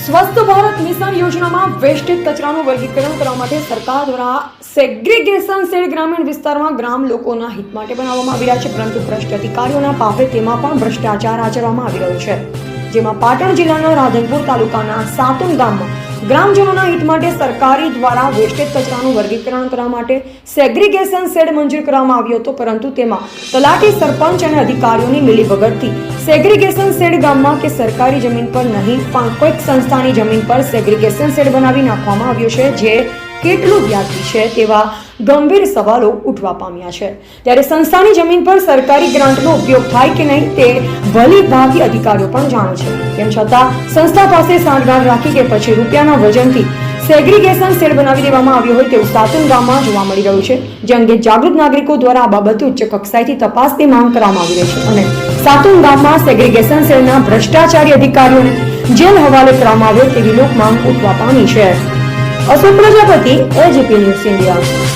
સ્વસ્થ ભારત મિશન યોજનામાં વેસ્ટેજ કચરાનું વર્ગીકરણ કરવા માટે સરકાર દ્વારા સેગ્રીગેશન શેડ ગ્રામીણ વિસ્તારમાં ગ્રામ લોકોના હિત માટે બનાવવામાં આવી રહ્યા છે, પરંતુ ભ્રષ્ટ અધિકારીઓના પાપે તેમાં પણ ભ્રષ્ટાચાર આચરવામાં આવી રહ્યો છે, જેમાં પાટણ જિલ્લાના રાધનપુર તાલુકાના સાતુન ગામમાં ગ્રામજનોના હિત માટે સરકારી દ્વારા વેસ્ટેજ કચરાનું વર્ગીકરણ કરવા માટે સેગ્રીગેશન શેડ મંજૂર કરવામાં આવ્યો હતો, પરંતુ તેમાં તલાટી, સરપંચ અને અધિકારીઓની મિલીભગતથી સેગ્રીગેશન શેડ ગામમાં કે સરકારી જમીન પર નહીં પણ કોઈક સંસ્થાની જમીન પર સેગ્રીગેશન શેડ બનાવી નાખવામાં આવ્યો છે, જે કેટલું વ્યાજબી છે તેવા ગંભીર સવાલો ઉઠવા પામ્યા છે। ત્યારે સંસ્થાની જમીન પર સરકારી ગ્રાન્ટનો ઉપયોગ થાય કે નહીં તે ભલી ભાંતિ અધિકારીઓ પણ જાણે છે, તેમ છતાં સંસ્થા પાસે સાંઠગાંઠ રાખી કે પછી રૂપિયાના વજનથી સેગ્રીગેશન શેડ બનાવી દેવામાં આવ્યો હોય તેવું સાતુન ગામમાં જોવા મળી રહ્યું છે, જે અંગે જાગૃત નાગરિકો દ્વારા આ બાબતે ઉચ્ચ કક્ષાએથી તપાસની માંગ કરવામાં આવી રહી છે અને સાતુન ગામમાં સેગ્રીગેશન શેડના ભ્રષ્ટાચારી અધિકારીઓને જેલ હવાલે કરવામાં આવ્યો તેવી લોક માંગ ઉઠવા પામી છે। Ashok Prajapati, AGP news India.